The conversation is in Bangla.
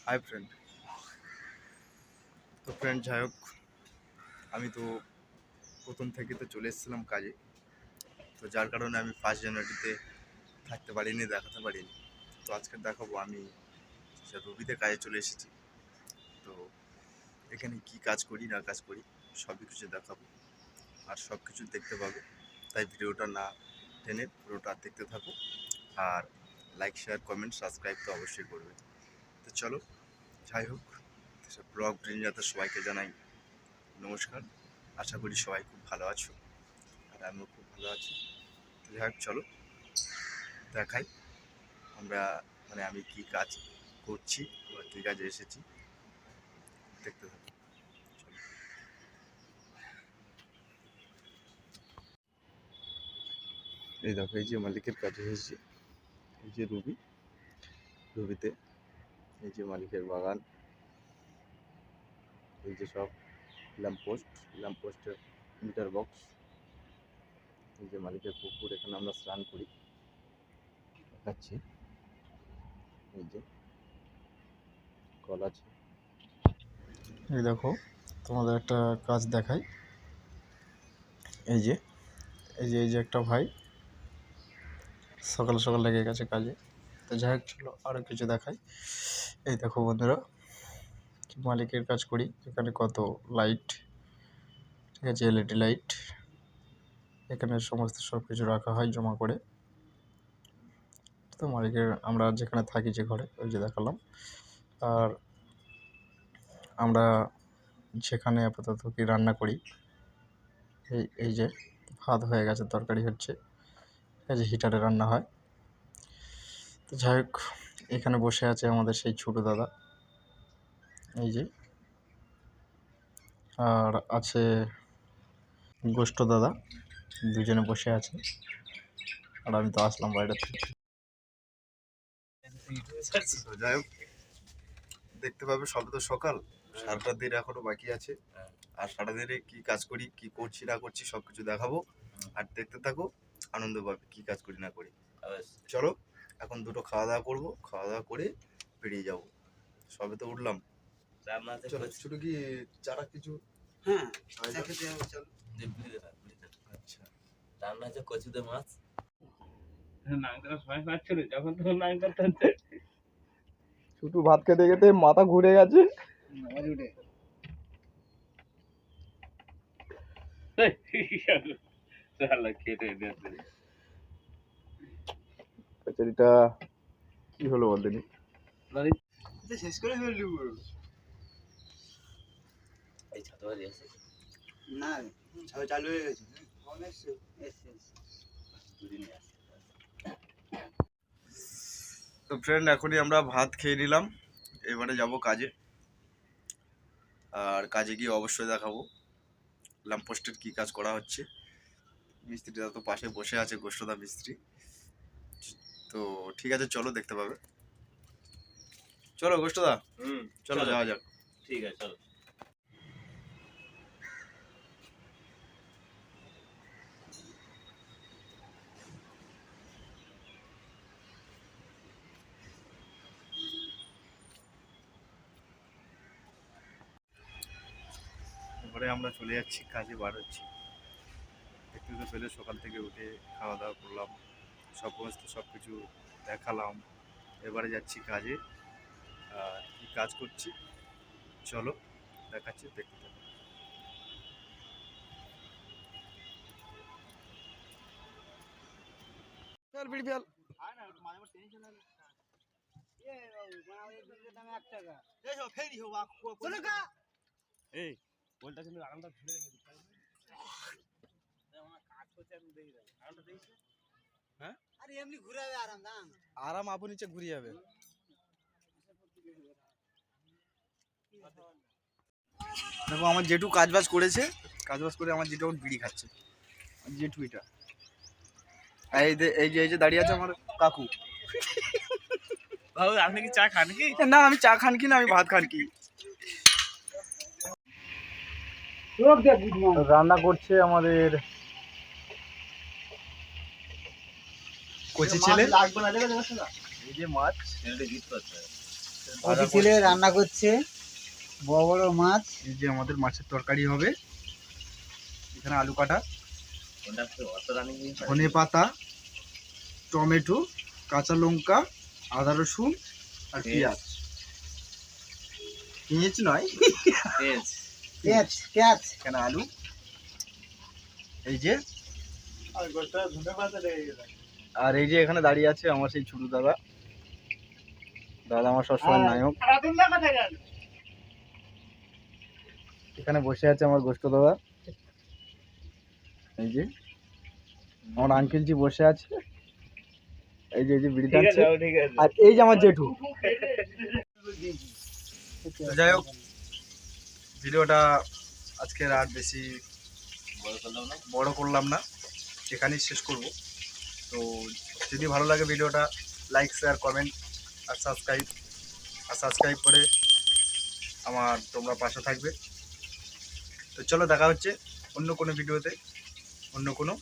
Hi friend. তো ফ্রেন্ড যাই হোক, আমি তো প্রথম থেকে তো চলে এসেছিলাম কাজে, তো যার কারণে আমি 1 জানুয়ারিতে থাকতে পারিনি, দেখাতে পারিনি। তো আজকে দেখাবো আমি রবিতে কাজে চলে এসেছি। তো এখানে কি কাজ করি না কাজ করি সবই কিছু দেখাবো, আর সব কিছু দেখতে পাবে। তাই ভিডিওটা না টেনে পুরোটা দেখতে থাকো, আর লাইক শেয়ার কমেন্ট সাবস্ক্রাইব তো অবশ্যই করবে। তো চলো, যাই হোক, ব্লগ যাতে সবাইকে জানাই নমস্কার। আশা করি সবাই খুব ভালো আছো, আর আমিও খুব ভালো আছি। যাই হোক, চলো দেখাই আমি কি কাজ করছি বা কী কাজে এসেছি, দেখতে থাকো। এই দেখো, এই যে মালিকের কাজে এসেছি, এই যে রবিতে এই যে মালিকের বাগান, এই যে সব ল্যাম্পপোস্টের মিটার বক্স, এই যে মালিকের পুকুর, এখানে আমরা স্নান করি, দেখাচ্ছি। এই যে কল আছে, এই দেখো তোমাদের একটা কাজ দেখাই। এই যে একটা ভাই সকাল সকাল লেগে গেছে কাজে। তো যাই হোক, চলো আরও কিছু দেখাই। এই দেখো বন্ধুরা, মালিকের কাজ করি। এখানে কত লাইট, ঠিক আছে, এলইডি লাইট, এখানে সমস্ত সব কিছু রাখা হয় জমা করে। তো মালিকের আমরা যেখানে থাকি, যে ঘরে, ওই যে দেখালাম। আর আমরা যেখানে আপাতত কি রান্না করি, এই যে ভাত হয়ে গেছে, তরকারি হচ্ছে, এই যে হিটারে রান্না হয়। তো যাই হোক, এখানে বসে আছে আমাদের সেই ছোটো দাদা, এই যে। আর আছে গোষ্ঠ দাদা, দুজনে বসে আছে। আর আমি তো আসলাম বাইরে থেকে। যাই হোক, দেখতে পাবে সবে তো সকাল, সারাটা দিন এখনো বাকি আছে। আর সারাদিনে কি কাজ করি, কি করছি না করছি সব কিছু দেখাবো, আর দেখতে থাকো, আনন্দ পাবে কি কাজ করি না করি। চলো, এখন দুটো খাওয়া দাওয়া করবো, খাওয়া দাওয়া করে বেরিয়ে যাবো। সবে তো উঠলাম। চলো, ছোটো কি চারা কিছু? হ্যাঁ, আচ্ছা, রান্না হচ্ছে কচুতে মাছ। শুধু ভাত খেতে খেতে মাথা ঘুরে গেছে। কচুরিটা কি হলো বলতেনি, শেষ করে ফেললু। এই ছাতা আছে না, চালু হয়ে গেছে। তো ফ্রেন্ড, এখনই আমরা ভাত খেয়ে নিলাম, এবারে যাব কাজে। আর কাজে গিয়ে অবশ্যই দেখাবো ল্যাম্পপোস্টের কি কাজ করা হচ্ছে। মিস্ত্রিটা তো পাশে বসে আছে, গোষ্ঠদা মিস্ত্রি। তো ঠিক আছে, চলো দেখতে পাবে। চলো গোষ্ঠদা, চলো যাওয়া যাক। ঠিক আছে, চলো। এবারে আমরা চলে যাচ্ছি, কাজে বার হচ্ছি। দেখতে তো পেলে সকাল থেকে উঠে খাওয়া দাওয়া করলাম, সব কিছু দেখালাম। এবারে যাচ্ছি কাজে, আর কি কাজ করছি চলো দেখাচ্ছি, দেখতে থাকো। এই বলটা কিন্তু আরামটা ধরে হ্যাঁ, আরে এমনি ঘুরে যাবে, আরাম আপু নিচে ঘুরে যাবে। দেখো আমার জেঠু কাজবাজ করেছে, কাজবাজ করে আমার জেঠু বিড়ি খাচ্ছে। জেঠু এটা, এই যে দাঁড়িয়ে আছে আমার কাকু। আপনি কি চা খান কি? না, আমি চা খান কি না, আমি ভাত খান কি। রান্না করছে আমাদের কচি ছেলে। এই যে মাছ, ভাজা ছেলে করছি। রান্না করছে বড় বড় মাছ। এই যে আমাদের মাছের তরকারি হবে, এখানে আলু কাটা, ধনে পাতা, টমেটো, কাঁচা লঙ্কা, আদা রসুন আর পেঁয়াজ। পেঁয়াজ নয়, পেঁয়াজ পেঁয়াজ এখানে আলু। এই যে আর এই যে এখানে দাঁড়িয়ে আছে আমার সেই ছোট দাদা। দাদা আমার সবসময় নায়ক। এখানে বসে আছে আমার গোষ্ঠ দাদা। এই যে আমার আঙ্কেলজি বসে আছে, এই যে বিড়ি টানছে। আর এই যে আমার জেঠু। তো যাই হোক, ভিডিওটা আজকের আর বেশি বড় করলাম না, এখানেই শেষ করব। তো যদি ভালো লাগে ভিডিওটা লাইক শেয়ার কমেন্ট আর সাবস্ক্রাইব করে আমার তোমরা পাশে থাকবে। তো চলো দেখা হচ্ছে অন্য কোনো ভিডিওতে, অন্য কোনো